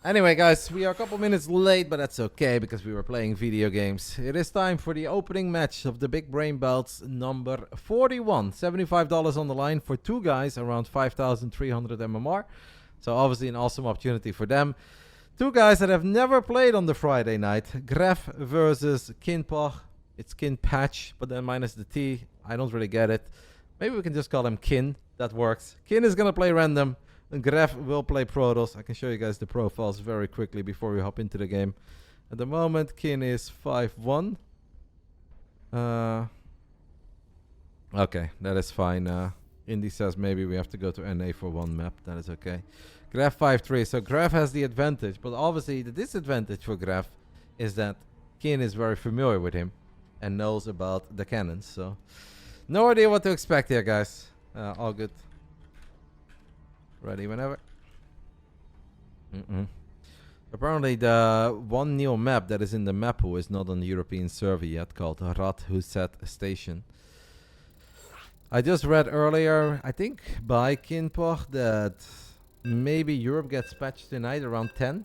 Anyway, guys, we are a couple minutes late, but that's okay because we were playing video games. It is time for the opening match of the Big Brain Bouts number 41. $75 on the line for two guys, around 5,300 MMR. So obviously an awesome opportunity for them. Two guys that have never played on the Friday night. Gref versus Kinpach. It's Kinpach, but then minus the T. I don't really get it. Maybe we can just call him Kin. That works. Kin is going to play random. And Gref will play Protoss. I can show you guys the profiles very quickly before we hop into the game. At the moment, Kin is 5-1. Okay, that is fine. Indy says maybe we have to go to NA for one map. That is okay. Gref 5-3. So Gref has the advantage. But obviously the disadvantage for Gref is that Kin is very familiar with him and knows about the cannons. So no idea what to expect here, guys. All good. Ready whenever. Apparently the one new map that is in the map pool is not on the European server yet, called Rotterdam Station. I just read earlier, I think by Kinpach, that maybe Europe gets patched tonight around 10.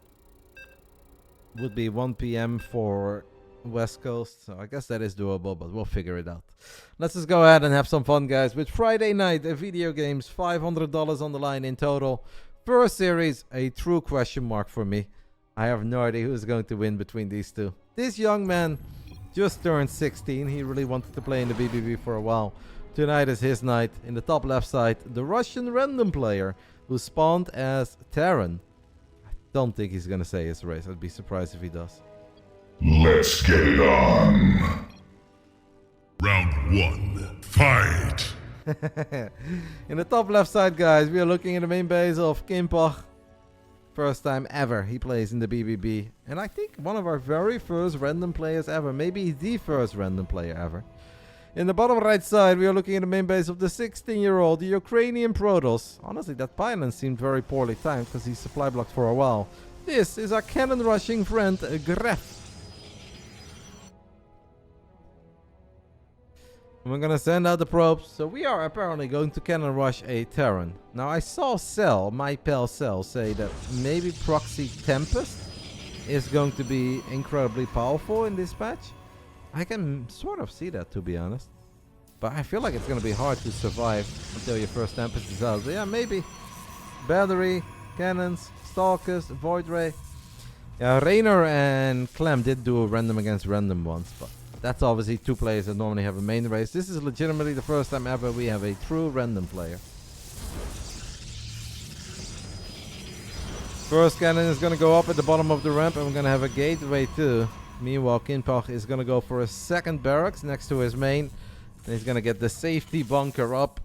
Would be 1 p.m. for West Coast, so I guess that is doable, but we'll figure it out. Let's just go ahead and have some fun, guys, with Friday night video games. $500 on the line in total. First series, a true question mark for me. I have no idea who's going to win between these two. This young man just turned 16. He really wanted to play in the BBB for a while. Tonight is his night. In the top left side, the Russian random player who spawned as Terran. I don't think he's going to say his race. I'd be surprised if he does. Let's get it on. Round 1, fight. In the top left side, guys, we are looking at the main base of Kinpach. First time ever he plays in the BBB. And I think one of our very first random players ever. Maybe the first random player ever. In the bottom right side, we are looking at the main base of the 16-year-old, the Ukrainian Protoss. Honestly, that pylon seemed very poorly timed because he's supply blocked for a while. This is our cannon rushing friend, Gref. We're gonna send out the probes. So we are apparently going to cannon rush a Terran. Now I saw Serral, my pal Serral, say that maybe Proxy Tempest is going to be incredibly powerful in this match. I can sort of see that, to be honest. But I feel like it's gonna be hard to survive until your first Tempest is out. But yeah, maybe. Battery, cannons, stalkers, void ray. Yeah, Reynor and Clem did do a random against random once, but that's obviously two players that normally have a main race. This is legitimately the first time ever we have a true random player. First cannon is going to go up at the bottom of the ramp, and we're going to have a gateway too. Meanwhile, Kinpach is going to go for a second barracks next to his main. And he's going to get the safety bunker up.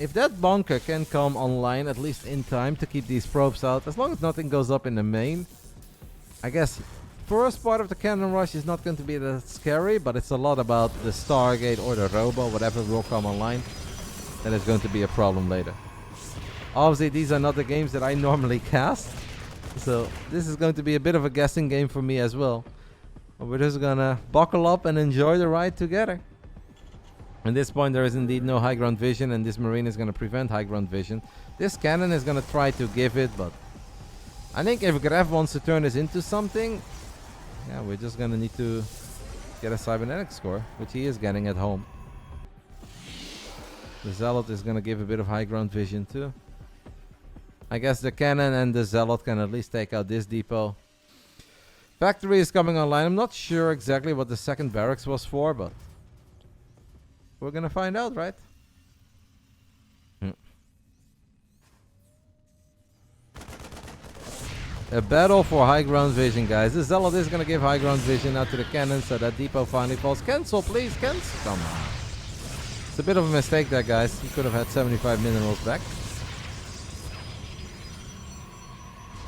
If that bunker can come online, at least in time to keep these probes out, as long as nothing goes up in the main, I guess first part of the cannon rush is not going to be that scary, but it's a lot about the Stargate or the Robo, whatever will come online. That is going to be a problem later. Obviously, these are not the games that I normally cast, so this is going to be a bit of a guessing game for me as well. But we're just gonna buckle up and enjoy the ride together. At this point, there is indeed no high ground vision, and this Marine is going to prevent high ground vision. This cannon is going to try to give it, but I think if Gref wants to turn this into something, yeah, we're just gonna need to get a cybernetic score, which he is getting at home. The Zealot is gonna give a bit of high ground vision too. I guess the cannon and the Zealot can at least take out this depot. Factory is coming online. I'm not sure exactly what the second barracks was for, but we're gonna find out, right? A battle for high ground vision, guys. The Zealot is going to give high ground vision out to the cannon, so that depot finally falls. Cancel, please. Cancel. Come on. It's a bit of a mistake there, guys. He could have had 75 minerals back.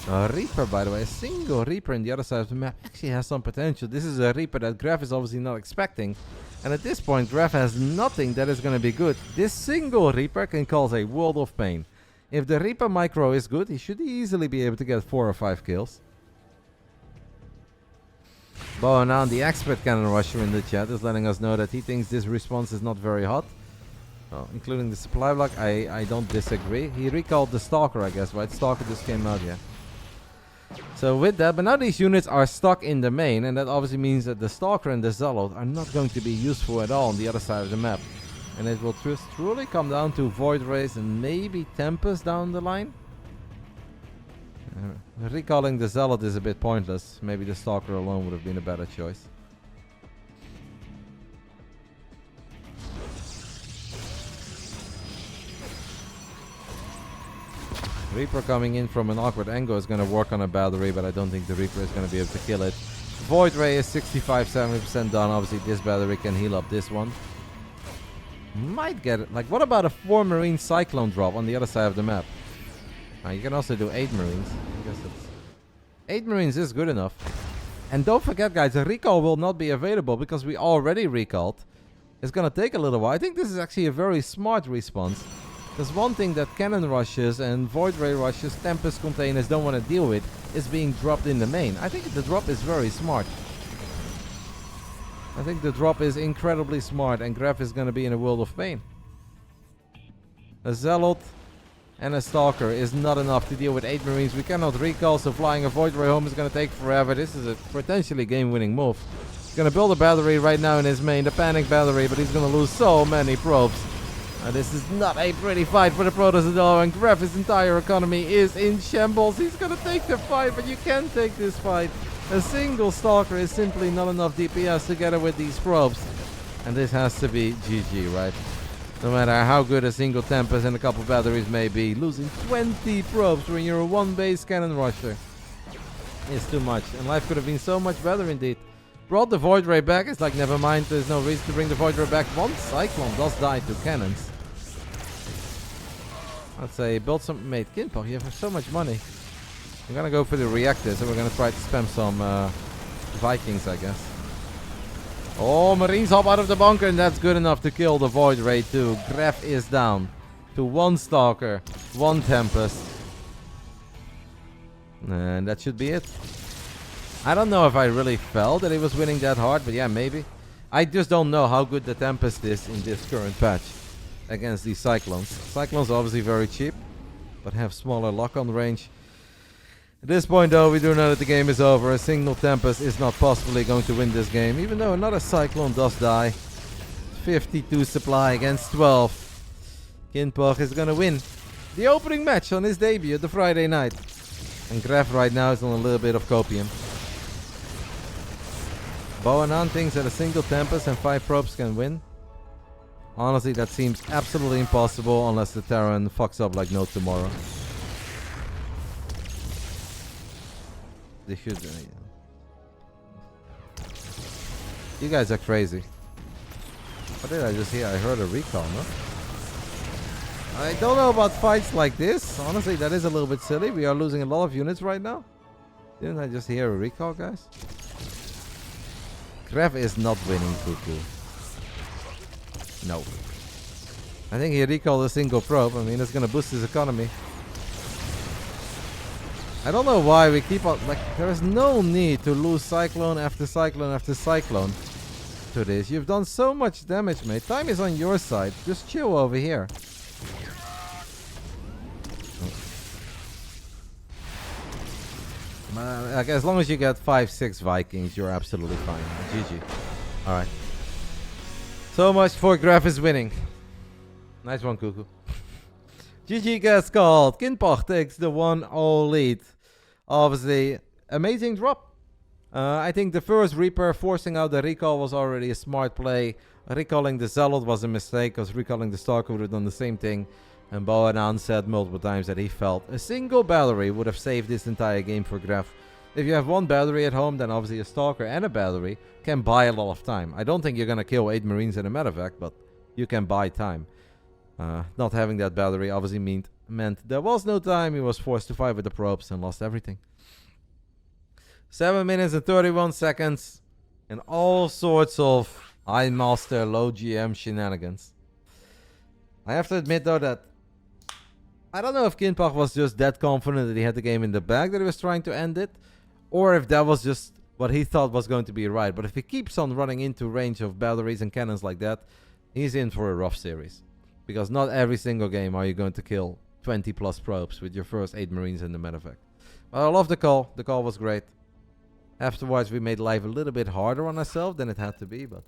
A Reaper, by the way. A single Reaper in the other side of the map actually has some potential. This is a Reaper that Gref is obviously not expecting. And at this point, Gref has nothing that is going to be good. This single Reaper can cause a world of pain. If the Reaper micro is good, he should easily be able to get 4 or 5 kills. Bow now, the expert cannon rusher in the chat is letting us know that he thinks this response is not very hot. Well, including the supply block, I don't disagree. He recalled the Stalker, I guess, right? Stalker just came out, yeah. So with that, but now these units are stuck in the main, and that obviously means that the Stalker and the Zealot are not going to be useful at all on the other side of the map. And it will truly come down to Void Rays and maybe Tempest down the line. Recalling the Zealot is a bit pointless. Maybe the Stalker alone would have been a better choice. Reaper coming in from an awkward angle is going to work on a battery, but I don't think the Reaper is going to be able to kill it. Void Ray is 65-70% done. Obviously, this battery can heal up this one. Might get it. Like, what about a 4 Marine Cyclone drop on the other side of the map? You can also do 8 Marines. I guess it's 8 Marines is good enough. And don't forget, guys, a recall will not be available because we already recalled. It's going to take a little while. I think this is actually a very smart response. There's one thing that cannon rushes and Void Ray rushes, Tempest containers don't want to deal with, is being dropped in the main. I think the drop is very smart. I think the drop is incredibly smart, and Gref is going to be in a world of pain. A Zealot and a Stalker is not enough to deal with 8 Marines. We cannot recall, so flying a Void Ray home is going to take forever. This is a potentially game-winning move. He's going to build a battery right now in his main, the Panic Battery, but he's going to lose so many probes. This is not a pretty fight for the Protoss at all, and Gref's entire economy is in shambles. He's going to take the fight, but you can't take this fight. A single Stalker is simply not enough DPS together with these probes. And this has to be GG, right? No matter how good a single Tempest and a couple batteries may be, losing 20 probes when you're a one-base cannon rusher is too much. And life could have been so much better indeed. Brought the Void Ray back. It's like, never mind, there's no reason to bring the Void Ray back. One Cyclone does die to cannons. Let's say build some mate Kinpach. You have so much money. I'm gonna go for the reactors and we're gonna try to spam some Vikings, I guess. Oh, Marines hop out of the bunker, and that's good enough to kill the Void Ray too. Gref is down to 1 Stalker, 1 Tempest. And that should be it. I don't know if I really felt that he was winning that hard, but yeah, maybe. I just don't know how good the Tempest is in this current patch against these Cyclones. Cyclones are obviously very cheap, but have smaller lock-on range. At this point, though, we do know that the game is over. A single Tempest is not possibly going to win this game, even though another Cyclone does die. 52 supply against 12. Kinpach is going to win the opening match on his debut the Friday night. And Gref right now is on a little bit of copium. Boanan thinks that a single Tempest and 5 probes can win. Honestly, that seems absolutely impossible unless the Terran fucks up like no tomorrow. They should. You guys are crazy. What did I just hear? I heard a recall, no? I don't know about fights like this. Honestly, that is a little bit silly. We are losing a lot of units right now. Didn't I just hear a recall, guys? Gref is not winning Cuckoo. No. I think he recalled a single probe. I mean, it's going to boost his economy. I don't know why we keep on... Like, there is no need to lose Cyclone after Cyclone after Cyclone to this. You've done so much damage, mate. Time is on your side. Just chill over here. Like, as long as you get 5-6 Vikings, you're absolutely fine. GG. Alright. So much for Gref is winning. Nice one, Cuckoo. GG gets called. Kinpach takes the 1-0 lead. Obviously, amazing drop. I think the first Reaper forcing out the recall was already a smart play. Recalling the Zealot was a mistake, because recalling the Stalker would have done the same thing. And Boanan said multiple times that he felt a single battery would have saved this entire game for Gref. If you have one battery at home, then obviously a Stalker and a battery can buy a lot of time. I don't think you're going to kill 8 Marines in a medevac, but you can buy time. Not having that battery obviously meant there was no time. He was forced to fight with the probes and lost everything. 7 minutes and 31 seconds. And all sorts of high master, low GM shenanigans. I have to admit though that I don't know if Kinpach was just that confident that he had the game in the bag that he was trying to end it, or if that was just what he thought was going to be right. But if he keeps on running into range of batteries and cannons like that, he's in for a rough series. Because not every single game are you going to kill 20 plus probes with your first 8 Marines in the medevac. I love the call. The call was great. Afterwards, we made life a little bit harder on ourselves than it had to be, but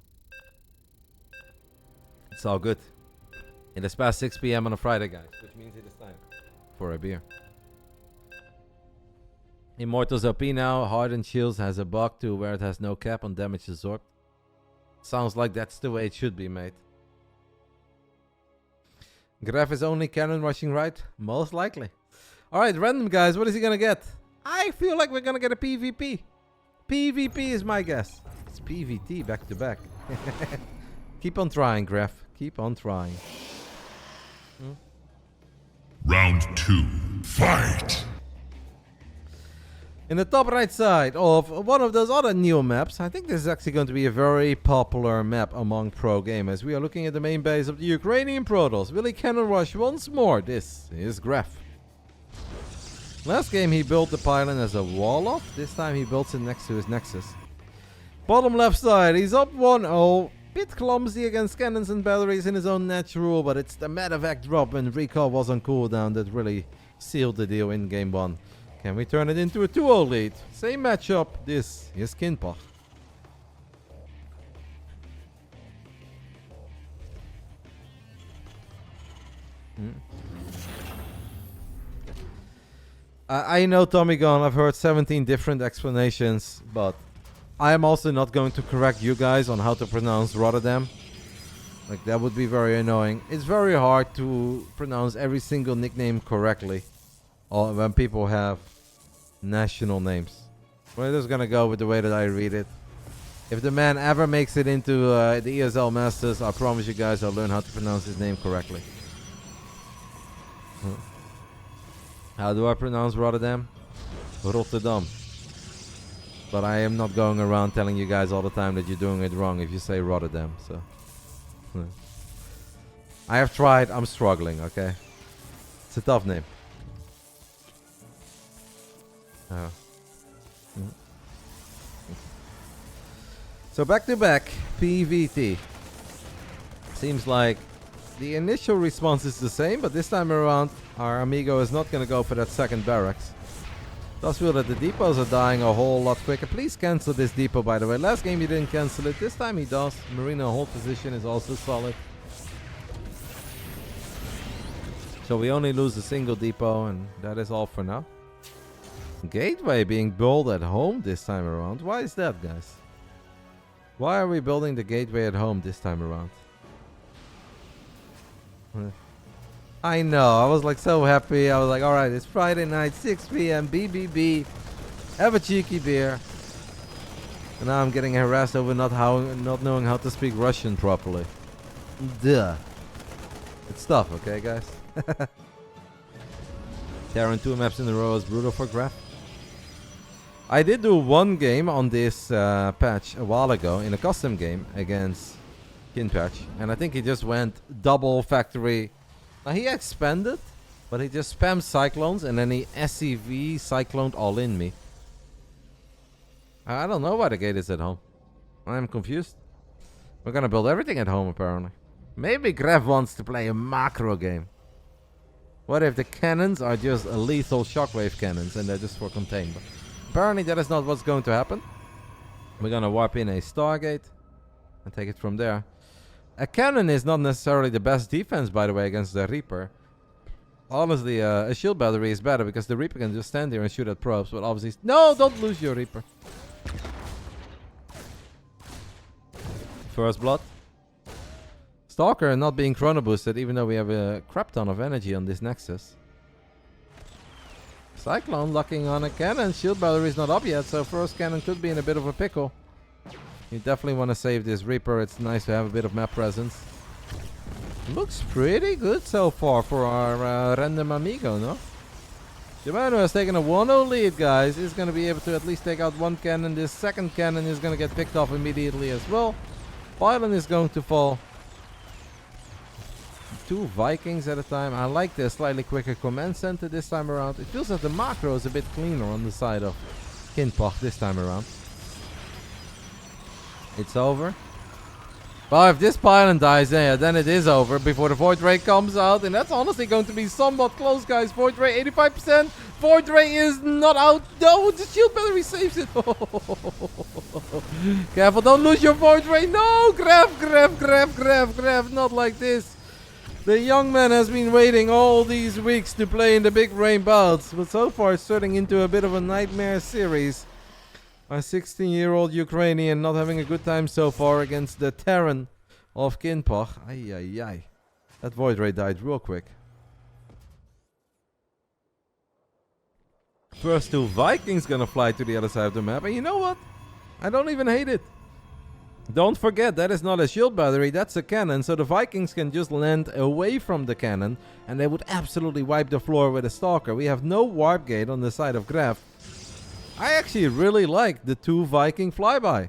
it's all good. It is past 6 p.m. on a Friday, guys, which means it is time for a beer. Immortals OP now. Hardened Shields has a bug to where it has no cap on damage absorbed. Sounds like that's the way it should be made. Gref is only cannon rushing, right? Most likely. Alright, random guys, what is he gonna get? I feel like we're gonna get a PvP. PvP is my guess. It's PvT back to back. Keep on trying, Gref. Keep on trying. Round 2. Fight! In the top right side of one of those other new maps, I think this is actually going to be a very popular map among pro gamers. We are looking at the main base of the Ukrainian Protoss. Will he cannon rush once more? This is Gref. Last game he built the pylon as a wall off. This time he builds it next to his nexus. Bottom left side, he's up 1-0. Bit clumsy against cannons and batteries in his own natural, but it's the medevac drop and recall was on cooldown that really sealed the deal in game 1. Can we turn it into a 2-0 lead? Same matchup. This is Kinpach. I know Tommy Gunn, I've heard 17 different explanations, but I am also not going to correct you guys on how to pronounce Rotterdam. Like, that would be very annoying. It's very hard to pronounce every single nickname correctly when people have national names. We're just gonna go with the way that I read it. If the man ever makes it into the ESL Masters, I promise you guys I'll learn how to pronounce his name correctly. How do I pronounce Rotterdam? Rotterdam. But I am not going around telling you guys all the time that you're doing it wrong if you say Rotterdam. So I have tried. I'm struggling. Okay, it's a tough name. So back to back PvT. Seems like the initial response is the same, but this time around our amigo is not going to go for that second barracks. Does feel that the depots are dying a whole lot quicker. Please cancel this depot, by the way. Last game he didn't cancel it. This time he does. Marina hold position is also solid. So we only lose a single depot, and that is all for now. Gateway being built at home this time around. Why is that, guys? Why are we building the gateway at home this time around? I know, I was like so happy. I was like, alright, it's Friday night, 6 p.m, BBB. Have a cheeky beer. And now I'm getting harassed over not knowing how to speak Russian properly. Duh. It's tough, okay, guys? Terran 2 maps in a row is brutal for Gref. I did do one game on this patch a while ago in a custom game against Kinpach, and I think he just went double factory. Now he expanded, but he just spammed cyclones and then he SCV cycloned all in me. I don't know why the gate is at home. I'm confused. We're gonna build everything at home apparently. Maybe Gref wants to play a macro game. What if the cannons are just lethal shockwave cannons and they're just for containment? Apparently that is not what's going to happen. We're gonna warp in a Stargate and take it from there. A cannon is not necessarily the best defense, by the way, against the Reaper. Honestly, a shield battery is better because the Reaper can just stand there and shoot at probes, but obviously... No, don't lose your Reaper. First blood. Stalker not being chrono boosted, even though we have a crap ton of energy on this Nexus. Cyclone locking on a cannon. Shield battery is not up yet, so first cannon could be in a bit of a pickle. You definitely want to save this Reaper. It's nice to have a bit of map presence. Looks pretty good so far for our random amigo, no? Shimano has taken a 1-0 lead, guys. He's going to be able to at least take out one cannon. This second cannon is going to get picked off immediately as well. Pylon is going to fall. 2 Vikings at a time. I like the slightly quicker command center this time around. It feels that the macro is a bit cleaner on the side of Kinpach this time around. It's over. Well, if this pylon dies, yeah, then it is over before the Void Ray comes out. And that's honestly going to be somewhat close, guys. Void Ray, 85%. Void Ray is not out. No, the shield battery saves it. Careful, don't lose your Void Ray. No, Gref. Not like this. The young man has been waiting all these weeks to play in the Big Brain Bouts. But so far, it's turning into a bit of a nightmare series. My 16-year-old Ukrainian not having a good time so far against the Terran of Kinpach. Ay. That Void Ray died real quick. First two Vikings gonna fly to the other side of the map. And you know what? I don't even hate it. Don't forget, that is not a shield battery, that's a cannon. So the Vikings can just land away from the cannon. And they would absolutely wipe the floor with a Stalker. We have no warp gate on the side of Gref. I actually really like the two Viking flyby.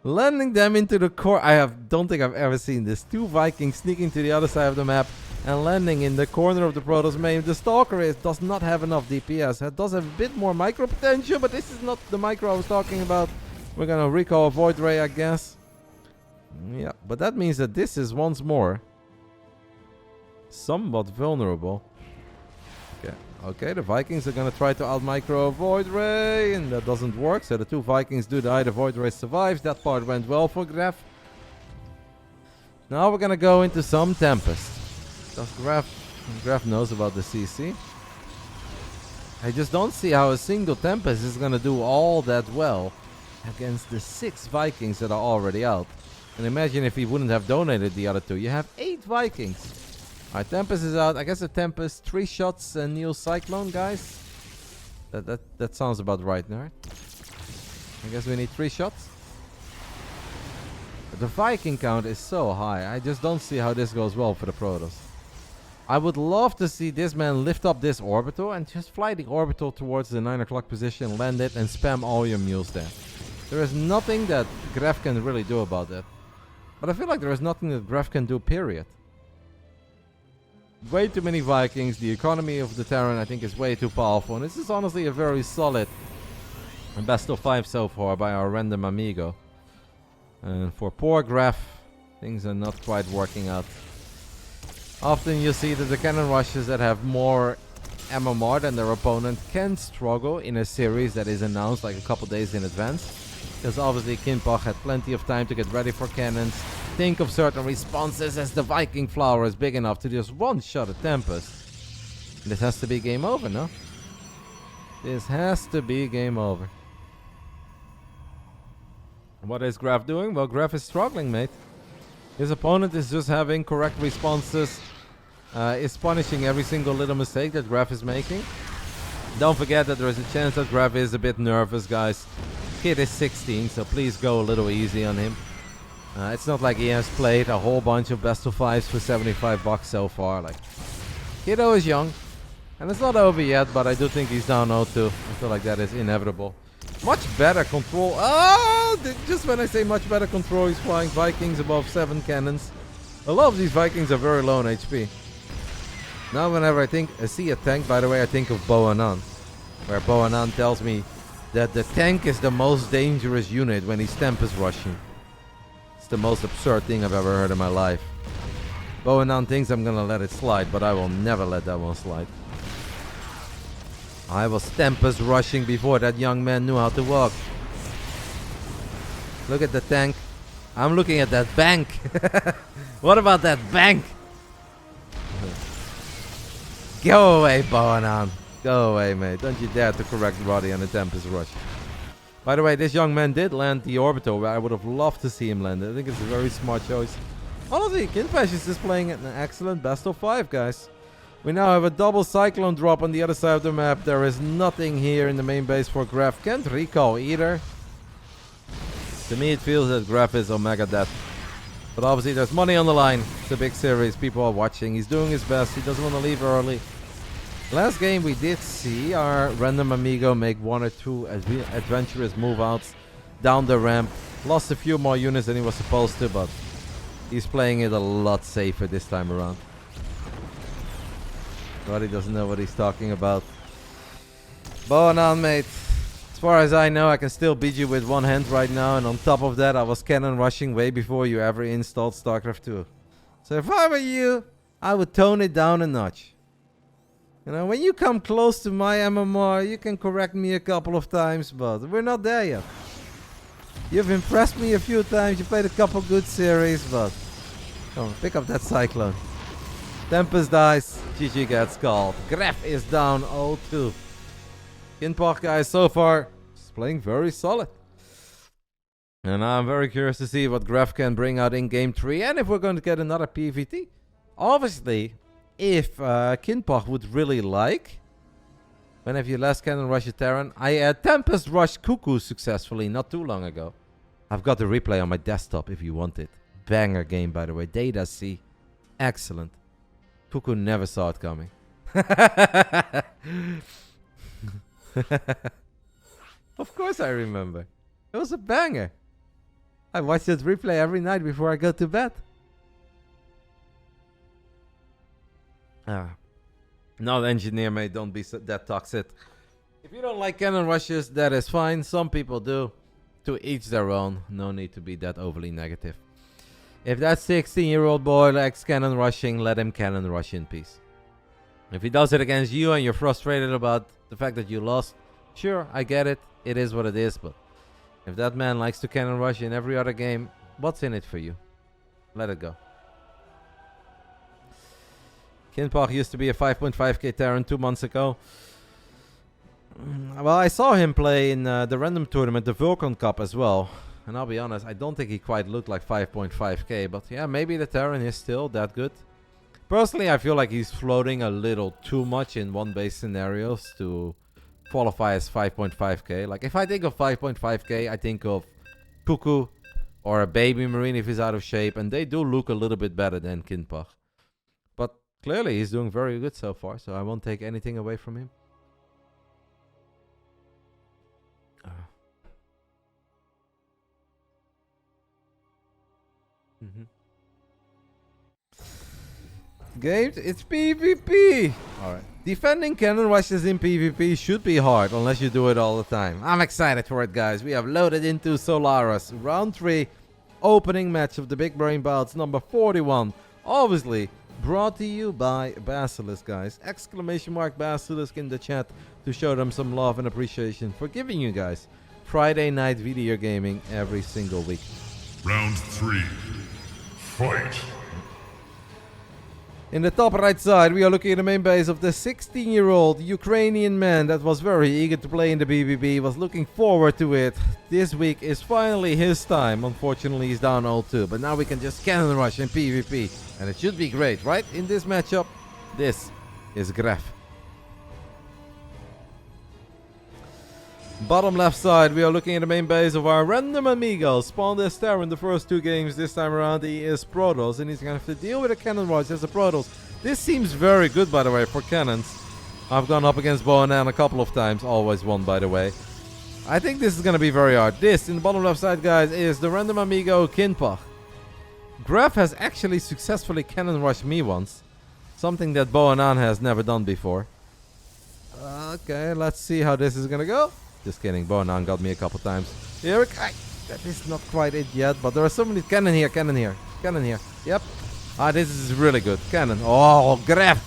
Landing them into the core. Don't think I've ever seen this. Two Vikings sneaking to the other side of the map and landing in the corner of the Protoss main. The Stalker does not have enough DPS. It does have a bit more micro potential, but this is not the micro I was talking about. We're gonna recall a Void Ray, I guess. Yeah, but that means that this is once more somewhat vulnerable. Okay, the Vikings are gonna try to out-micro a Void Ray, and that doesn't work, so the two Vikings do die, the Void Ray survives. That part went well for Gref. Now we're gonna go into some Tempest. Does Gref knows about the CC. I just don't see how a single Tempest is gonna do all that well against the 6 Vikings that are already out. And imagine if he wouldn't have donated the other 2. You have 8 Vikings. Alright, Tempest is out. I guess a Tempest, 3 shots and Neil Cyclone, guys. That sounds about right, nerd. I guess we need 3 shots. But the Viking count is so high. I just don't see how this goes well for the Protoss. I would love to see this man lift up this orbital and just fly the orbital towards the 9 o'clock position, land it, and spam all your mules there. There is nothing that Gref can really do about that. But I feel like there is nothing that Gref can do, period. Way too many Vikings. The economy of the Terran, I think, is way too powerful. And this is honestly a very solid best of 5 so far by our random amigo. And for poor Gref, things are not quite working out. Often you see that the cannon rushes that have more MMR than their opponent can struggle in a series that is announced like a couple days in advance. Because obviously Kinpach had plenty of time to get ready for cannons, think of certain responses, as the Viking flower is big enough to just one-shot a Tempest. This has to be game over, no? This has to be game over. What is Gref doing? Well, Gref is struggling, mate. His opponent is just having correct responses, is punishing every single little mistake that Gref is making. Don't forget that there is a chance that Gref is a bit nervous, guys. Kid is 16, so please go a little easy on him. It's not like he has played a whole bunch of best of 5s for $75 so far. Like, kiddo is young, and it's not over yet, but I do think he's down 0-2. I feel like that is inevitable. Much better control. Just when I say much better control, he's flying Vikings above 7 cannons. A lot of these Vikings are very low on HP. Now whenever I see a tank, by the way, I think of Boanan, where Boanan tells me that the tank is the most dangerous unit when he's Tempest rushing. It's the most absurd thing I've ever heard in my life. Boanan thinks I'm gonna let it slide, but I will never let that one slide. I was Tempest rushing before that young man knew how to walk. Look at the tank. I'm looking at that bank. What about that bank? Go away, Boanan. Go away, mate. Don't you dare to correct Roddy on the Tempest rush. By the way, this young man did land the orbital where I would have loved to see him land it. I think it's a very smart choice. Honestly, Kinpach is displaying an excellent best of 5, guys. We now have a double Cyclone drop on the other side of the map. There is nothing here in the main base for Gref. Can't recall either. To me, it feels that Gref is Omega Death. But obviously, there's money on the line. It's a big series. People are watching. He's doing his best. He doesn't want to leave early. Last game, we did see our random amigo make 1 or 2 adventurous move-outs down the ramp. Lost a few more units than he was supposed to, but he's playing it a lot safer this time around. Roddy doesn't know what he's talking about. Boanan, mate. As far as I know, I can still beat you with one hand right now, and on top of that, I was cannon rushing way before you ever installed StarCraft 2. So if I were you, I would tone it down a notch. You know, when you come close to my MMR, you can correct me a couple of times, but we're not there yet. You've impressed me a few times, you played a couple good series, but come on, pick up that Cyclone. Tempest dies, GG gets called. Gref is down 0-2. Kinpach, guys, so far is playing very solid. And I'm very curious to see what Gref can bring out in Game 3 and if we're going to get another PvT. Obviously, if Kinpach would really like, when have you last cannon rush a Terran? I Tempest rushed Cuckoo successfully not too long ago. I've got the replay on my desktop if you want it. Banger game, by the way. Data C. Excellent. Cuckoo never saw it coming. Of course I remember. It was a banger. I watch that replay every night before I go to bed. No, engineer, mate, don't be that toxic. If you don't like cannon rushes, that is fine. Some people do. To each their own. No need to be that overly negative. If that 16-year-old boy likes cannon rushing, let him cannon rush in peace. If he does it against you and you're frustrated about the fact that you lost, sure, I get it. It is what it is, but if that man likes to cannon rush in every other game, what's in it for you? Let it go. Kinpach used to be a 5.5k Terran 2 months ago. Well, I saw him play in the random tournament, the Vulcan Cup as well. And I'll be honest, I don't think he quite looked like 5.5k. But yeah, maybe the Terran is still that good. Personally, I feel like he's floating a little too much in one-base scenarios to qualify as 5.5k. Like, if I think of 5.5k, I think of Cuckoo or a Baby Marine if he's out of shape. And they do look a little bit better than Kinpach. But clearly, he's doing very good so far. So I won't take anything away from him. Games, it's PvP. Alright. Defending cannon rushes in PvP should be hard unless you do it all the time. I'm excited for it, guys. We have loaded into Solaris. Round 3, opening match of the Big Brain Bouts, number 41. Obviously, brought to you by BASILISK, guys. Exclamation mark BASILISK in the chat to show them some love and appreciation for giving you guys Friday night video gaming every single week. Round 3. Fight! In the top right side, we are looking at the main base of the 16-year-old Ukrainian man that was very eager to play in the BBB, was looking forward to it. This week is finally his time. Unfortunately, he's down 0-2, but now we can just cannon rush in PvP. And it should be great, right? In this matchup, this is Gref. Bottom left side, we are looking at the main base of our random amigo. Spawned as Terran in the first 2 games. This time around, he is Protoss, and he's going to have to deal with a cannon rush as a Protoss. This seems very good, by the way, for cannons. I've gone up against Boanan a couple of times. Always won, by the way. I think this is going to be very hard. This, in the bottom left side, guys, is the random amigo Kinpach. Gref has actually successfully cannon rushed me once. Something that Boanan has never done before. Okay, let's see how this is going to go. Just kidding, Boanan got me a couple times. Here we go. That is not quite it yet, but there are so many. Cannon here, cannon here, cannon here. Yep. This is really good. Cannon. Oh, Gref.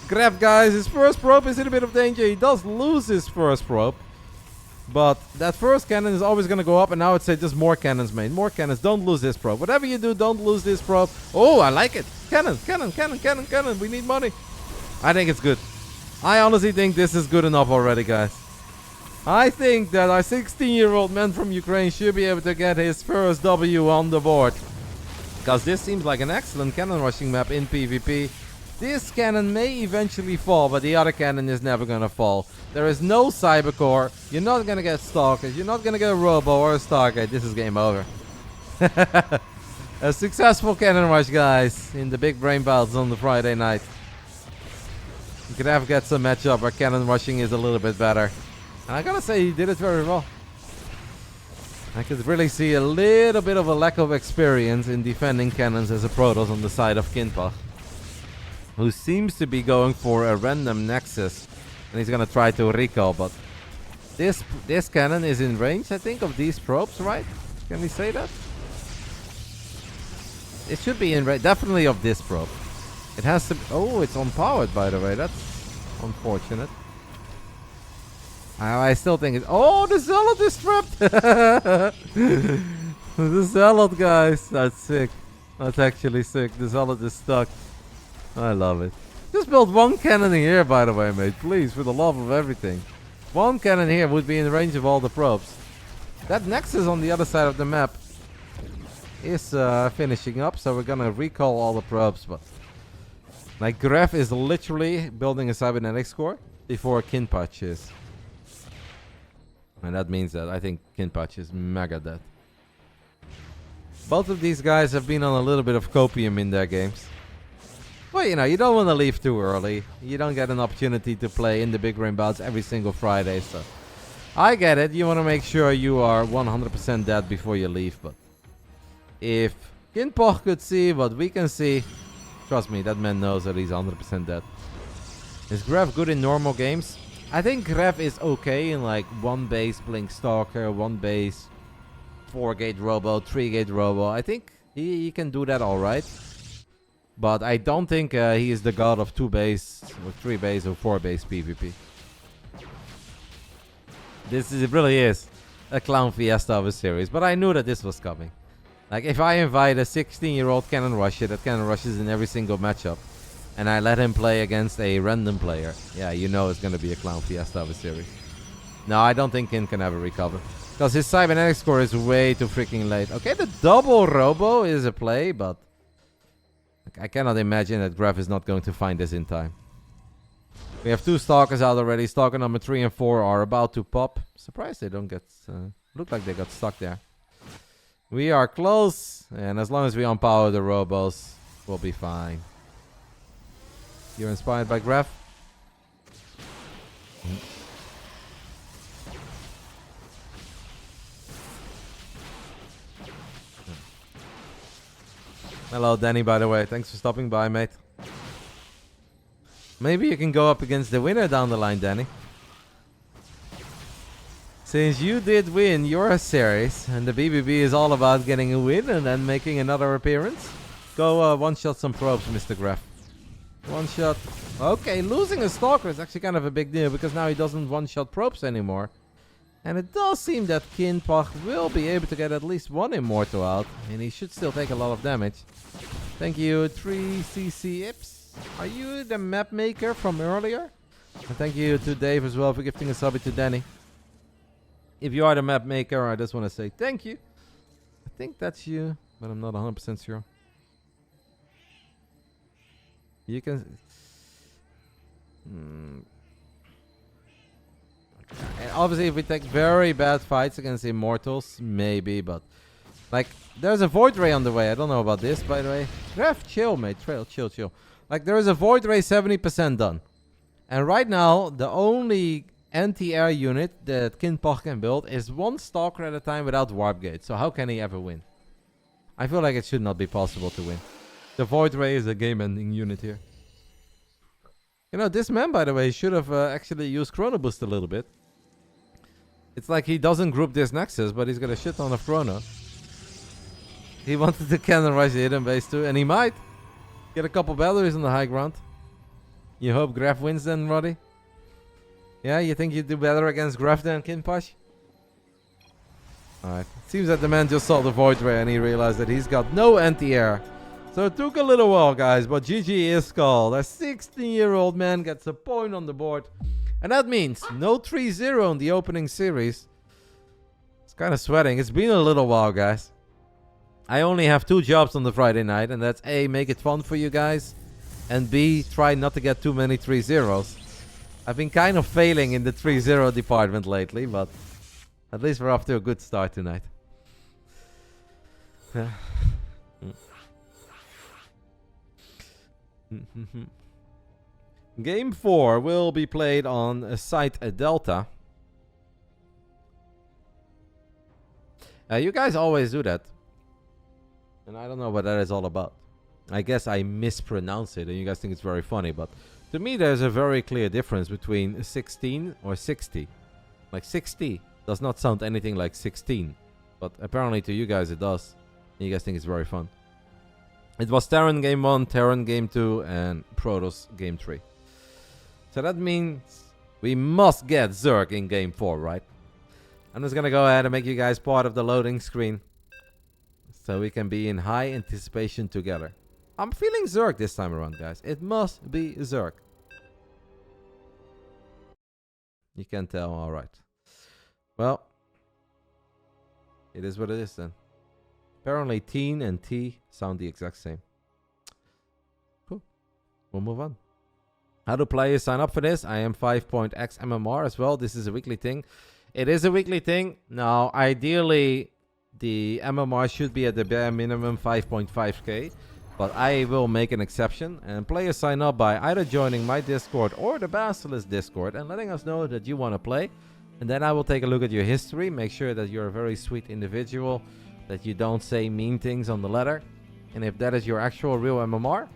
Gref, guys, his first probe is in a bit of danger. He does lose his first probe. But that first cannon is always going to go up, and now it's just more cannons, mate. More cannons. Don't lose this probe. Whatever you do, don't lose this probe. Oh, I like it. Cannon, cannon, cannon, cannon, cannon. We need money. I think it's good. I honestly think this is good enough already, guys. I think that our 16-year-old man from Ukraine should be able to get his first W on the board. Because this seems like an excellent cannon rushing map in PvP. This cannon may eventually fall, but the other cannon is never going to fall. There is no Cybercore. You're not going to get Stalkers. You're not going to get a Robo or a Stargate. This is game over. A successful cannon rush, guys, in the Big Brain Bouts on the Friday night. Gref gets a matchup where cannon rushing is a little bit better. And I gotta say, he did it very well. I could really see a little bit of a lack of experience in defending cannons as a Protoss on the side of Kinpach, who seems to be going for a random Nexus. And he's gonna try to recall, but This cannon is in range, I think, of these probes, right? Can we say that? It should be in range, definitely of this probe. It has to. Oh, it's unpowered, by the way. That's unfortunate. I still think it's. Oh, the Zealot is trapped. The Zealot, guys. That's sick. That's actually sick. The Zealot is stuck. I love it. Just build one cannon here, by the way, mate. Please, for the love of everything. One cannon here would be in range of all the probes. That Nexus on the other side of the map is finishing up, so we're gonna recall all the probes. But like Gref is literally building a cybernetics core before Kinpach is. And that means that I think Kinpach is mega dead. Both of these guys have been on a little bit of copium in their games. Well, you know, you don't want to leave too early. You don't get an opportunity to play in the Big Brain Bouts every single Friday, so I get it. You want to make sure you are 100% dead before you leave, but if Kinpach could see what we can see, trust me, that man knows that he's 100% dead. Is Gref good in normal games? I think Gref is okay in like 1 base Blink Stalker, 1 base 4-gate Robo, 3-gate Robo. I think he can do that alright. But I don't think he is the god of 2 base, or 3 base, or 4 base PvP. It really is a clown fiesta of a series, but I knew that this was coming. Like, if I invite a 16-year-old cannon rusher that cannon rushes in every single matchup, and I let him play against a random player, yeah, you know it's going to be a clown fiesta of a series. No, I don't think Kin can ever recover. Because his cybernetics score is way too freaking late. Okay, the double Robo is a play, but I cannot imagine that Gref is not going to find this in time. We have 2 Stalkers out already. Stalker number 3 and 4 are about to pop. Surprised they don't get... look like they got stuck there. We are close. And as long as we unpower the Robos, we'll be fine. You're inspired by Gref? Hello, Danny, by the way. Thanks for stopping by, mate. Maybe you can go up against the winner down the line, Danny. Since you did win your series, and the BBB is all about getting a win and then making another appearance, go one-shot some probes, Mr. Gref. One shot. Okay, losing a Stalker is actually kind of a big deal, because now he doesn't one-shot probes anymore. And it does seem that Kinpach will be able to get at least 1 Immortal out, and he should still take a lot of damage. Thank you, 3cc Ips. Are you the map maker from earlier? And thank you to Dave as well for gifting a sub to Danny. If you are the map maker, I just want to say thank you. I think that's you, but I'm not 100% sure. You can... And obviously, if we take very bad fights against Immortals, maybe, but... Like, there's a Void Ray on the way. I don't know about this, by the way. Gref, chill, mate. Chill. Like, there is a Void Ray 70% done. And right now, the only anti-air unit that Kinpach can build is 1 Stalker at a time without Warp Gate. So how can he ever win? I feel like it should not be possible to win. The Void Ray is a game-ending unit here. You know, this man, by the way, should have actually used Chrono Boost a little bit. It's like he doesn't group this Nexus, but he's got a shit ton of Chrono. He wanted to cannon rush the hidden base too, and he might get a couple batteries on the high ground. You hope Gref wins then, Roddy? Yeah, you think you'd do better against Gref than Kinpach? Alright. Seems that the man just saw the Void Ray and he realized that he's got no anti-air. So it took a little while, guys, but GG is called. A 16-year-old man gets a point on the board. And that means no 3-0 in the opening series. It's kind of sweating. It's been a little while, guys. I only have 2 jobs on the Friday night, and that's A, make it fun for you guys, and B, try not to get too many 3-0s. I've been kind of failing in the 3-0 department lately, but at least we're off to a good start tonight. Game 4 will be played on Site Delta. You guys always do that. And I don't know what that is all about. I guess I mispronounce it and you guys think it's very funny, but to me there's a very clear difference between 16 or 60. Like 60 does not sound anything like 16. But apparently to you guys it does. You guys think it's very fun. It was Terran game 1, Terran game 2, and Protoss game 3. So that means we must get Zerg in game 4, right? I'm just gonna go ahead and make you guys part of the loading screen. So we can be in high anticipation together. I'm feeling Zerg this time around, guys. It must be Zerg. You can tell, alright. Well, it is what it is then. Apparently teen and T sound the exact same. Cool. We'll move on. How do players sign up for this? I am 5.x MMR as well. This is a weekly thing. It is a weekly thing. Now, ideally, the MMR should be at the bare minimum 5.5k. But I will make an exception. And players sign up by either joining my Discord or the BASILISK Discord and letting us know that you want to play. And then I will take a look at your history. Make sure that you're a very sweet individual. That you don't say mean things on the letter. And if that is your actual real MMR,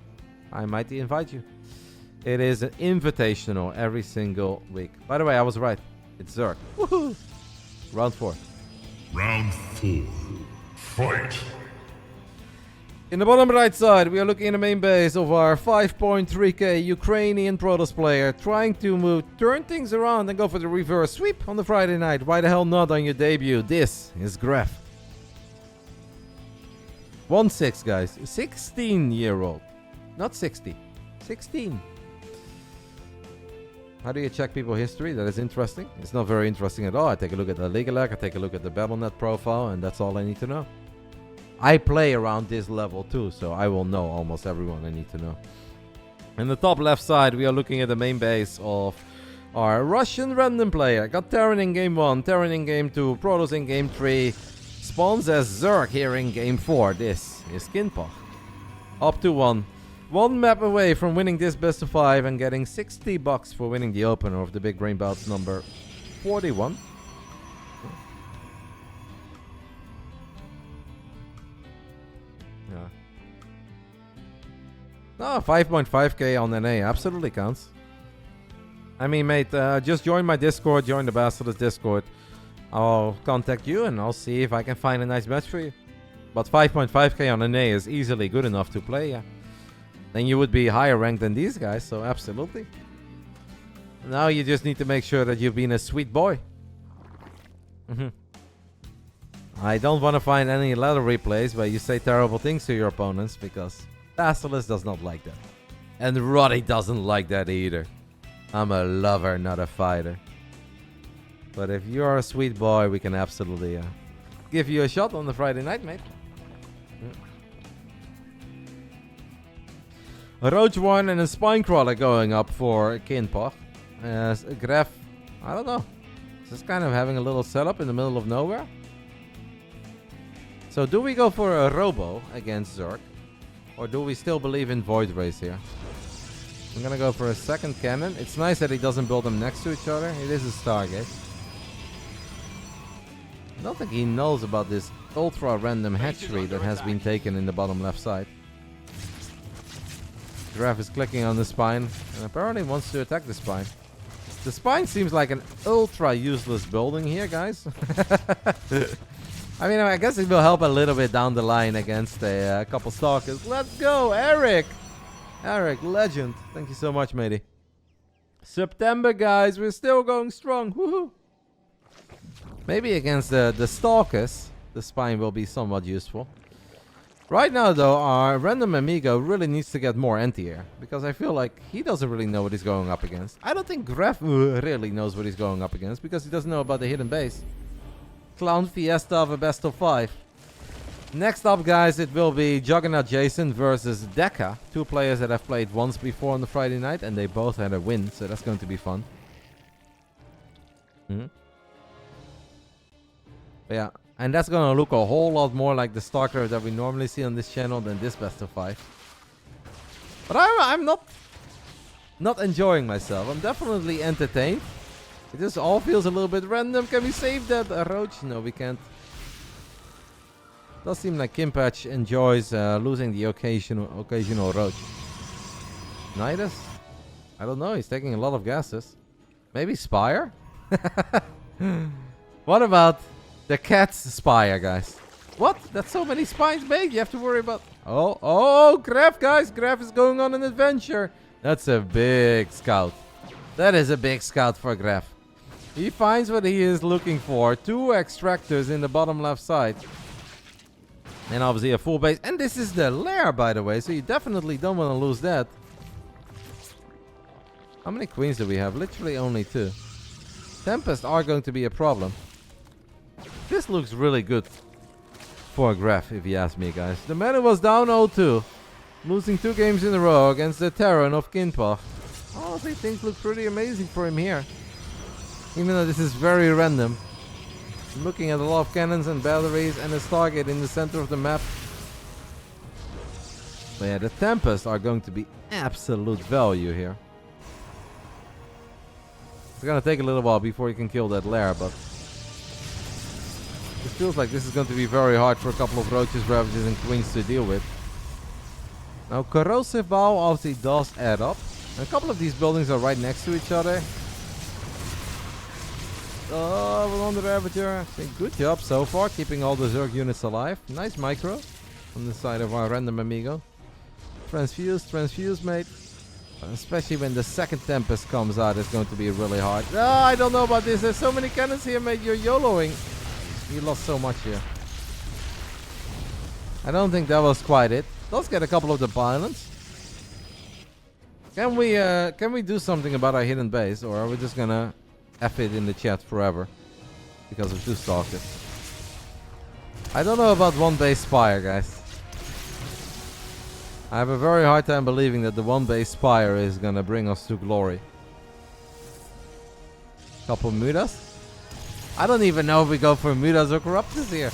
I might invite you. It is an invitational every single week. By the way, I was right. It's Zerg. Woohoo! Round 4. Round 4. Fight. In the bottom right side, we are looking in the main base of our 5.3k Ukrainian Protoss player, trying to turn things around and go for the reverse sweep on the Friday night. Why the hell not on your debut? This is Gref. 1-6, guys. 16-year-old. Not 60. 16. How do you check people's history? That is interesting. It's not very interesting at all. I take a look at the Legalec, I take a look at the Battle.net profile, and that's all I need to know. I play around this level too, so I will know almost everyone I need to know. In the top left side, we are looking at the main base of our Russian random player. Got Terran in game 1, Terran in game 2, Protoss in game 3. Spawns as Zerg here in game 4. This is Kinpach. Up to 1. One map away from winning this best of 5 and getting $60 for winning the opener of the Big Brain Bouts number 41. Yeah. No, 5.5k on NA absolutely counts. I mean, mate, just join my Discord, join the BASILISK Discord. I'll contact you and I'll see if I can find a nice match for you. But 5.5k on NA is easily good enough to play, yeah. Then you would be higher ranked than these guys, so absolutely. Now you just need to make sure that you've been a sweet boy. I don't want to find any ladder replays where you say terrible things to your opponents, because BASILISK does not like that. And Roddy doesn't like that either. I'm a lover, not a fighter. But if you're a sweet boy, we can absolutely give you a shot on the Friday night, mate. A Roach 1 and a Spinecrawler going up for Kinpach. Gref, I don't know. Just kind of having a little setup in the middle of nowhere. So do we go for a Robo against Zerg? Or do we still believe in Void Race here? I'm gonna go for a second cannon. It's nice that he doesn't build them next to each other. It is a Stargate. I don't think he knows about this ultra random hatchery that has been taken in the bottom left side. Gref is clicking on the spine and apparently wants to attack the spine. The spine seems like an ultra useless building here, guys. I mean, I guess it will help a little bit down the line against a couple stalkers. Let's go, Eric! Eric, legend. Thank you so much, matey. September, guys. We're still going strong. Woohoo! Maybe against the stalkers, the spine will be somewhat useful. Right now, though, our random amigo really needs to get more anti-air. Because I feel like he doesn't really know what he's going up against. I don't think Gref really knows what he's going up against. Because he doesn't know about the hidden base. Clown Fiesta of a best of 5. Next up, guys, it will be Juggernaut Jason versus Dekka. Two players that I've played once before on the Friday night. And they both had a win. So that's going to be fun. Yeah. And that's going to look a whole lot more like the StarCraft that we normally see on this channel than this best of 5. But I'm not enjoying myself. I'm definitely entertained. It just all feels a little bit random. Can we save that Roach? No, we can't. Does seem like Kinpach enjoys losing the occasional Roach. Nidus? I don't know. He's taking a lot of gases. Maybe Spire? What about the cat's spire, guys? What? That's so many spines made. You have to worry about... Oh, Gref, guys. Gref is going on an adventure. That's a big scout. That is a big scout for Gref. He finds what he is looking for. 2 extractors in the bottom left side. And obviously a full base. And this is the lair, by the way. So you definitely don't want to lose that. How many queens do we have? Literally only 2. Tempest are going to be a problem. This looks really good for Gref, if you ask me, guys. The meta was down 0-2. Losing 2 games in a row against the Terran of Kinpach. Honestly, things look pretty amazing for him here. Even though this is very random. I'm looking at a lot of cannons and batteries and a Stargate in the center of the map. But yeah, the Tempests are going to be absolute value here. It's gonna take a little while before you can kill that lair, but... It feels like this is going to be very hard for a couple of Roaches, Ravages and Queens to deal with. Now, Corrosive Bow obviously does add up. A couple of these buildings are right next to each other. Oh, we're on the Ravager. Good job so far, keeping all the Zerg units alive. Nice micro on the side of our random amigo. Transfuse, mate. Especially when the second Tempest comes out, it's going to be really hard. Oh, I don't know about this. There's so many cannons here, mate. You're YOLOing. You lost so much here. I don't think that was quite it. Let's get a couple of the pilots. Can we do something about our hidden base, or are we just gonna F it in the chat forever because of 2 stalkers? I don't know about 1 base spire, guys. I have a very hard time believing that the 1 base spire is gonna bring us to glory. Couple mutas. I don't even know if we go for mutas or corruptors here.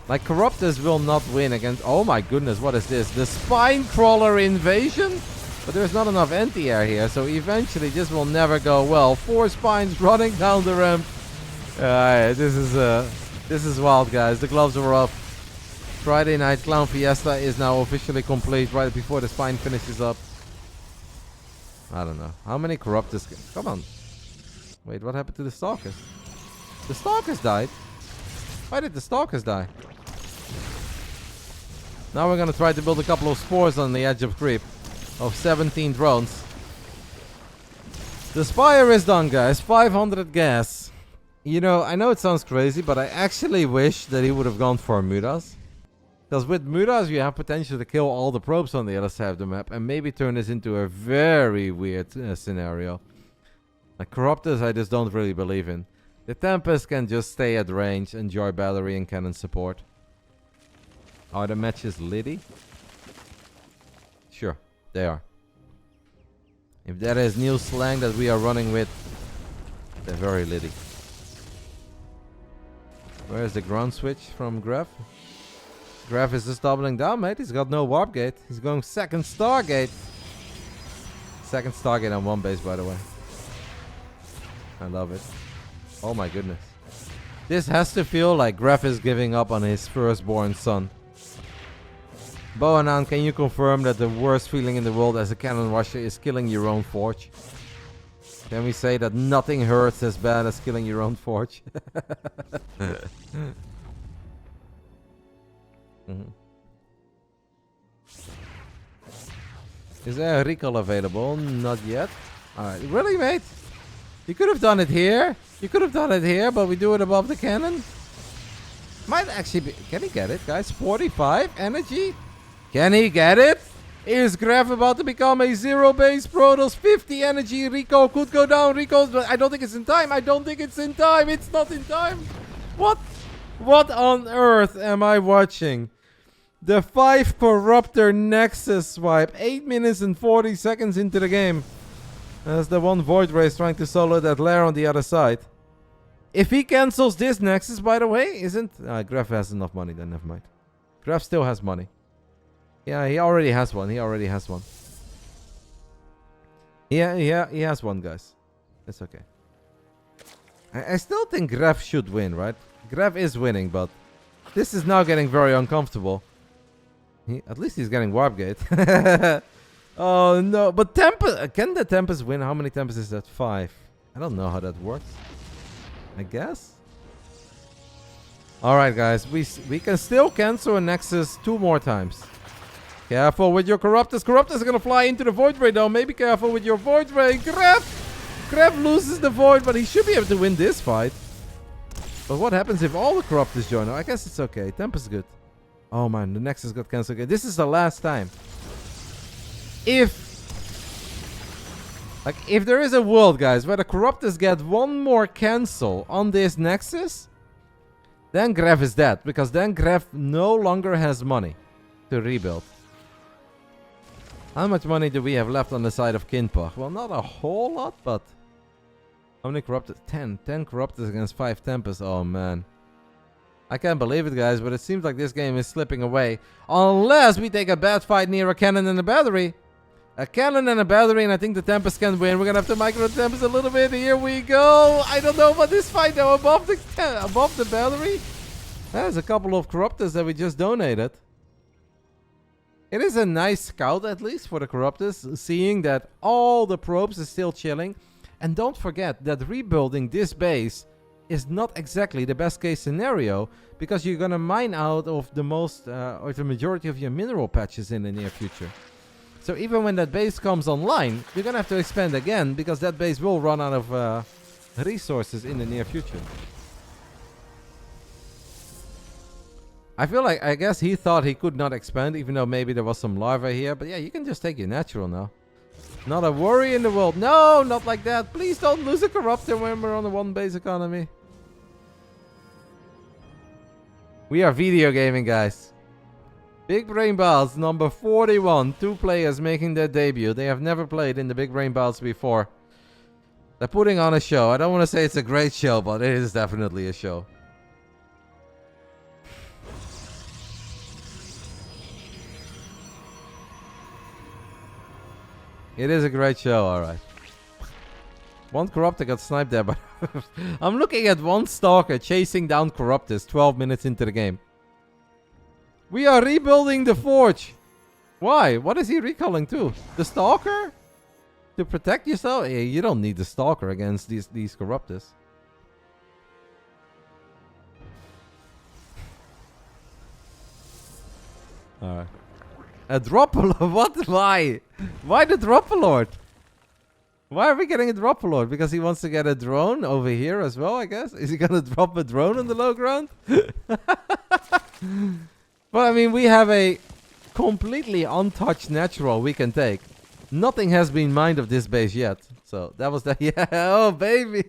Like, corruptors will not win against... Oh my goodness, what is this? The spine crawler invasion? But there's not enough anti-air here, so eventually this will never go well. 4 spines running down the ramp. This is wild, guys. The gloves are off. Friday Night Clown Fiesta is now officially complete right before the spine finishes up. I don't know. How many corruptors... Come on. Wait, what happened to the stalkers? The stalkers died? Why did the stalkers die? Now we're gonna try to build a couple of spores on the edge of creep. Of 17 drones. The spire is done, guys. 500 gas. You know, I know it sounds crazy, but I actually wish that he would have gone for mutas. Because with mutas, you have potential to kill all the probes on the other side of the map. And maybe turn this into a very weird scenario. Like corruptors, I just don't really believe in. The Tempest can just stay at range, enjoy battery and cannon support. Are the matches litty? Sure, they are. If that is new slang that we are running with, they're very litty. Where's the ground switch from Gref? Gref is just doubling down, mate. He's got no warp gate. He's going second Stargate. Second Stargate on 1 base, by the way. I love it. Oh my goodness. This has to feel like Gref is giving up on his firstborn son. Boanan, can you confirm that the worst feeling in the world as a cannon rusher is killing your own forge? Can we say that nothing hurts as bad as killing your own forge? Is there a recall available? Not yet. Alright, really, mate? You could have done it here. You could have done it here, but we do it above the cannon. Might actually be... Can he get it, guys? 45 energy? Can he get it? Is Gref about to become a 0 base Protoss? 50 energy. Rico could go down. Rico's... But I don't think it's in time. I don't think it's in time. It's not in time. What? What on earth am I watching? The 5 Corruptor Nexus swipe. 8 minutes and 40 seconds into the game. As the 1 Void Race trying to solo that lair on the other side. If he cancels this Nexus, by the way, isn't... Gref has enough money then, never mind. Gref still has money. Yeah, he already has one. He already has one. Yeah, he has one, guys. It's okay. I still think Gref should win, right? Gref is winning, but... This is now getting very uncomfortable. At least he's getting Warp Gate. Oh no, but Tempest... Can the Tempest win? How many Tempests is that? 5. I don't know how that works. I guess. Alright, guys. We can still cancel a Nexus 2 more times. Careful with your Corruptors. Corruptors are going to fly into the Void Ray, though. Maybe careful with your Void Ray. Gref loses the Void, but he should be able to win this fight. But what happens if all the Corruptors join? I guess it's okay. Temp is good. Oh, man. The Nexus got cancelled again. This is the last time. If there is a world, guys, where the Corruptors get one more cancel on this Nexus, then Gref is dead. Because then Gref no longer has money to rebuild. How much money do we have left on the side of Kinpach? Well, not a whole lot, but... How many Corruptors? 10. 10 Corruptors against 5 Tempests. Oh, man. I can't believe it, guys, but it seems like this game is slipping away. Unless we take a bad fight near a cannon and a battery. A cannon and a battery, and I think the Tempest can win. We're going to have to micro the Tempest a little bit. Here we go. I don't know about this fight, though. Above the battery. There's a couple of Corruptors that we just donated. It is a nice scout, at least, for the Corruptors, seeing that all the probes is still chilling. And don't forget that rebuilding this base is not exactly the best case scenario, because you're going to mine out of the most, or the majority of your mineral patches in the near future. So even when that base comes online, you're going to have to expand again, because that base will run out of resources in the near future. I feel like, I guess he thought he could not expand, even though maybe there was some larva here. But yeah, you can just take your natural now. Not a worry in the world. No, not like that. Please don't lose a Corruptor when we're on a one base economy. We are video gaming, guys. Big Brain Bouts number 41. 2 players making their debut. They have never played in the Big Brain Bouts before. They're putting on a show. I don't want to say it's a great show, but it is definitely a show. It is a great show, alright. One Corruptor got sniped there, but I'm looking at one Stalker chasing down Corruptors 12 minutes into the game. We are rebuilding the Forge. Why? What is he recalling to? The Stalker? To protect yourself? Hey, you don't need the Stalker against these Corruptors. Alright. A Dropalord? What? Why? Why the Dropalord? Why are we getting a Dropalord? Because he wants to get a drone over here as well, I guess? Is he gonna drop a drone on the low ground? But I mean, we have a completely untouched natural we can take. Nothing has been mined of this base yet. So that was the... Yeah, oh baby!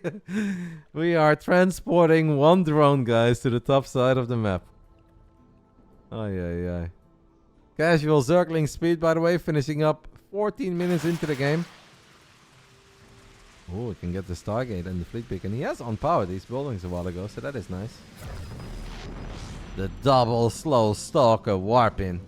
We are transporting one drone, guys, to the top side of the map. Ay. Casual circling speed, by the way, finishing up 14 minutes into the game. Oh, we can get the Stargate and the Fleet Beacon. He has unpowered these buildings a while ago, so that is nice. The double slow Stalker warping.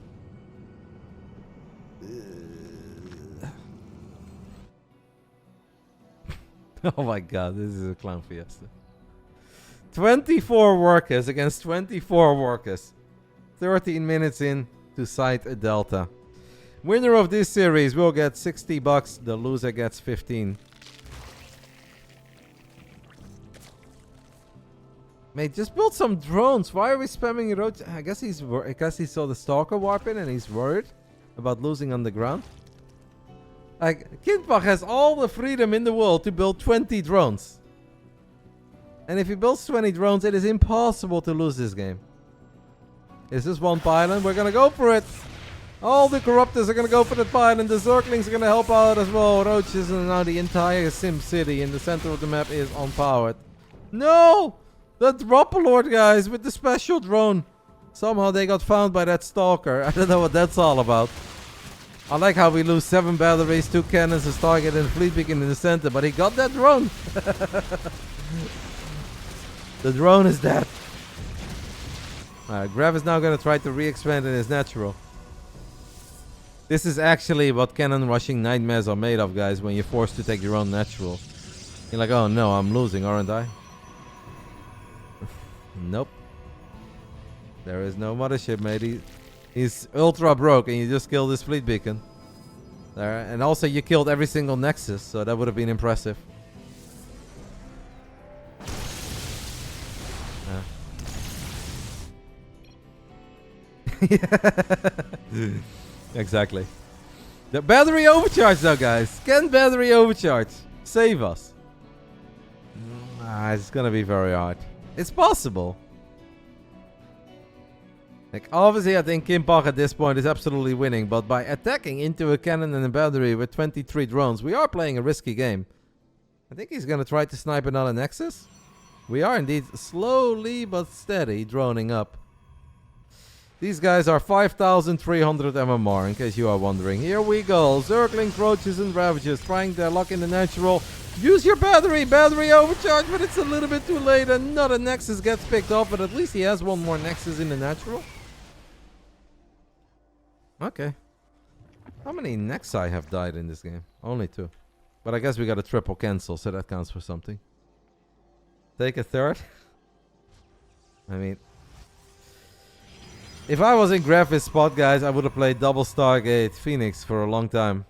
Oh my god, this is a clown fiesta. 24 workers against 24 workers. 13 minutes in to sight a Delta. Winner of this series will get $60. The loser gets 15. Mate, just build some drones. Why are we spamming roads? I guess he saw the Stalker warping and he's worried about losing on the ground. Like, Kinpach has all the freedom in the world to build 20 drones. And if he builds 20 drones, it is impossible to lose this game. Is this one pylon? We're gonna go for it. All the Corruptors are gonna go for the pylon. The Zerglings are gonna help out as well. Roaches, and now the entire Sim City in the center of the map is unpowered. No! The Dropalord guys with the special drone. Somehow they got found by that Stalker. I don't know what that's all about. I like how we lose 7 batteries, 2 cannons, a Stargate, and a Fleet Beacon in the center, but he got that drone. The drone is dead. Alright, Gref is now going to try to re-expand in his natural. This is actually what cannon rushing nightmares are made of, guys, when you're forced to take your own natural. You're like, oh no, I'm losing, aren't I? Nope. There is no mothership, mate. He's ultra broke and you just killed his Fleet Beacon. There, and also you killed every single Nexus, so that would have been impressive. Exactly. The battery overcharge though, guys. Can battery overcharge save us? It's gonna be very hard. It's possible. Like, obviously, I think Kinpach at this point is absolutely winning, but by attacking into a cannon and a battery with 23 drones, we are playing a risky game. I think he's gonna try to snipe another Nexus. We are indeed slowly but steady droning up. These guys are 5,300 MMR, in case you are wondering. Here we go. Circling Roaches and Ravages, trying their luck in the natural. Use your battery! Battery overcharge, but it's a little bit too late. Another Nexus gets picked off, but at least he has one more Nexus in the natural. Okay. How many Nexi have died in this game? Only 2. But I guess we got a triple cancel, so that counts for something. Take a third. I mean, if I was in Gref's spot, guys, I would have played double Stargate Phoenix for a long time.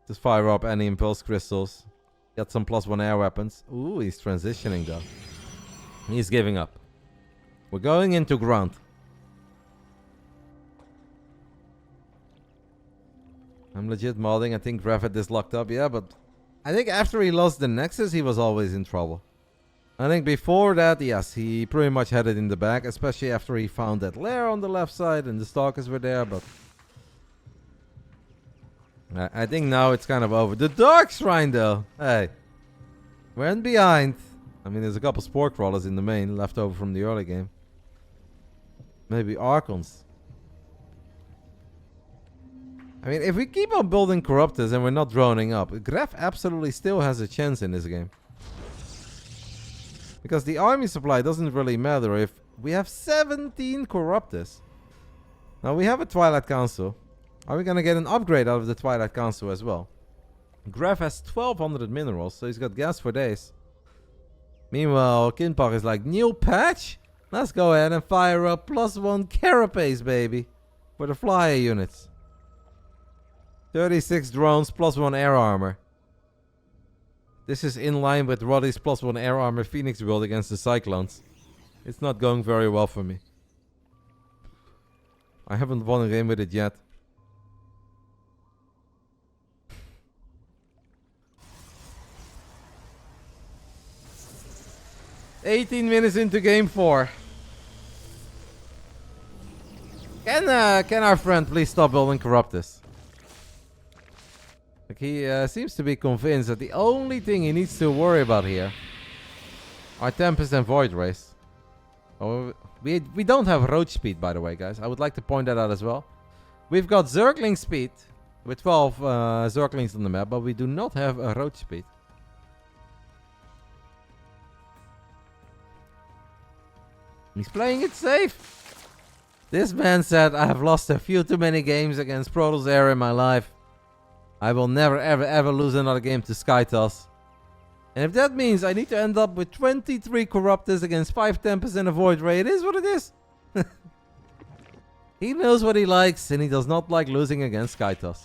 Just fire up any impulse crystals. Get some +1 air weapons. Ooh, he's transitioning though. He's giving up. We're going into ground. I'm legit modding. I think Gref had this locked up. Yeah, but I think after he lost the Nexus, he was always in trouble. I think before that, yes, he pretty much had it in the bag, especially after he found that lair on the left side and the stalkers were there, but I think now it's kind of over. The Dark Shrine, though. Hey, went behind. I mean, there's a couple Spore Crawlers in the main left over from the early game. Maybe Archons. I mean, if we keep on building Corruptors and we're not droning up, Gref absolutely still has a chance in this game. Because the army supply doesn't really matter if we have 17 Corruptors. Now we have a Twilight Council. Are we going to get an upgrade out of the Twilight Council as well? Gref has 1200 minerals, so he's got gas for days. Meanwhile, Kinpach is like, new patch? Let's go ahead and fire up +1 carapace, baby. For the flyer units. 36 drones, +1 air armor. This is in line with Roddy's +1 air armor Phoenix build against the Cyclones. It's not going very well for me. I haven't won a game with it yet. "18 minutes into game 4. Can our friend please stop building Corruptors? Like he seems to be convinced that the only thing he needs to worry about here are Tempest and Void Rays. Oh, we don't have Roach Speed, by the way, guys. I would like to point that out as well. We've got Zergling Speed with 12 Zerglings on the map, but we do not have a Roach Speed. He's playing it safe. This man said, I have lost a few too many games against Protoss Air in my life. I will never ever lose another game to Skytoss. And if that means I need to end up with 23 Corruptors against 5 Tempests and a Void Ray, it is what it is. He knows what he likes, and he does not like losing against Skytoss.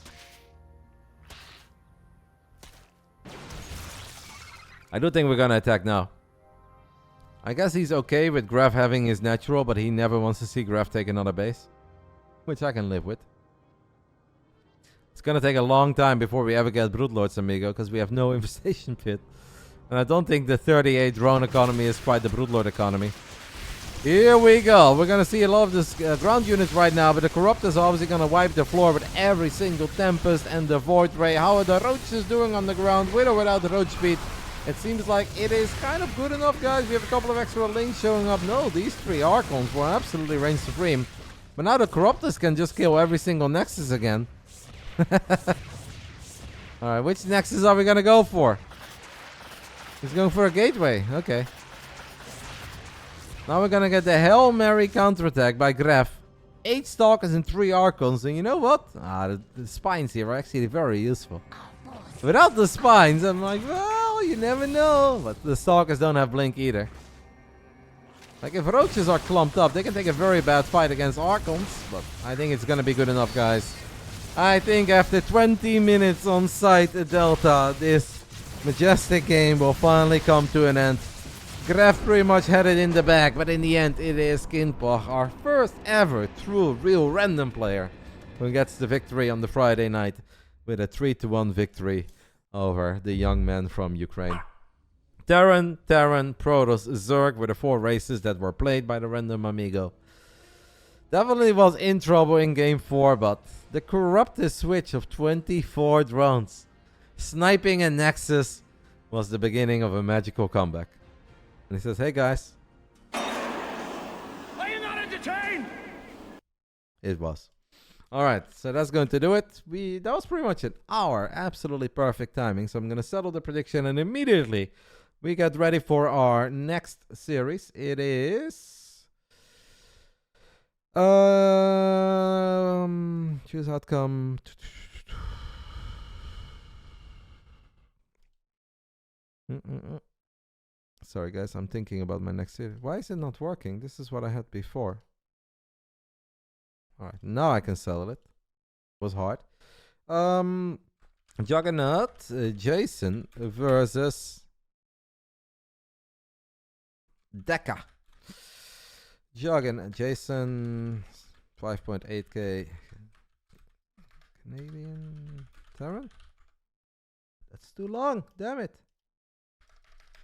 I do think we're gonna attack now. I guess he's okay with Gref having his natural, but he never wants to see Gref take another base. Which I can live with. It's gonna take a long time before we ever get Broodlords, amigo, because we have no infestation pit. And I don't think the 38 drone economy is quite the Broodlord economy. Here we go. We're gonna see a lot of this ground units right now, but the Corruptors are obviously gonna wipe the floor with every single Tempest and the Void Ray. How are the Roaches doing on the ground, with or without the Roach Speed? It seems like it is kind of good enough, guys. We have a couple of extra links showing up. No, these 3 Archons were absolutely reign supreme. But now the Corruptors can just kill every single Nexus again. Alright, which Nexus are we gonna go for? He's going for a gateway. Okay. Now we're gonna get the Hail Mary counterattack by Gref. 8 Stalkers and 3 Archons. And you know what? The spines here are actually very useful. Without the spines, I'm like, well, you never know. But the Stalkers don't have blink either. Like, if Roaches are clumped up, they can take a very bad fight against Archons. But I think it's gonna be good enough, guys. I think after 20 minutes on site at Delta, this majestic game will finally come to an end. Gref pretty much had it in the bag, but in the end it is Kinpach, our first ever true real random player, who gets the victory on the Friday night with a 3-1 victory over the young man from Ukraine. Terran, Protoss, Zerg were the 4 races that were played by the random amigo. Definitely was in trouble in game 4, but the corrupted switch of 24 drones, sniping a Nexus, was the beginning of a magical comeback. And he says, hey guys. Are you not entertained? It was. Alright, so that's going to do it. That was pretty much an hour. Absolutely perfect timing. So I'm going to settle the prediction and immediately we get ready for our next series. It is... choose outcome. Sorry guys, I'm thinking about my next series. Why is it not working? This is what I had before. Alright, now I can settle it. Was hard. Juggernaut, Jason versus Deca. Juggernaut, Jason, 5.8k Canadian Terran? That's too long, damn it.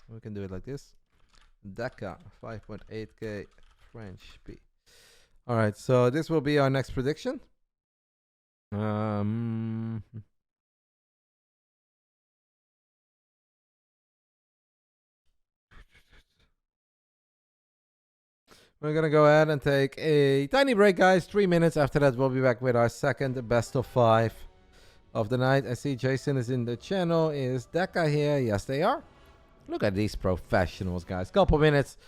We can do it like this. Deca, 5.8k French P. Alright, so this will be our next prediction. We're gonna go ahead and take a tiny break, guys. 3 minutes. After that, we'll be back with our second best of 5 of the night. I see Jason is in the channel. Is Deca here? Yes, they are. Look at these professionals, guys. Couple minutes.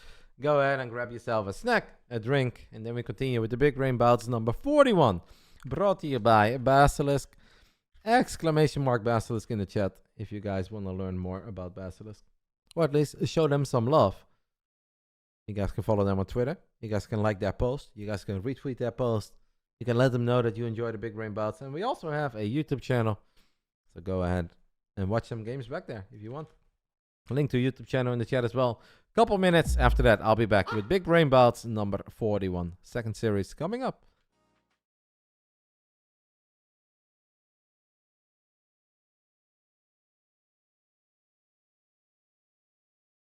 Go ahead and grab yourself a snack, a drink, and then we continue with the Big Brain Bouts number 41. Brought to you by Basilisk. Exclamation mark Basilisk in the chat if you guys want to learn more about Basilisk. Or at least show them some love. You guys can follow them on Twitter. You guys can like their post. You guys can retweet their post. You can let them know that you enjoy the Big Brain Bouts. And we also have a YouTube channel. So go ahead and watch some games back there if you want. Link to YouTube channel in the chat as well. Couple minutes after that, I'll be back with Big Brain Bouts number 41. Second series coming up.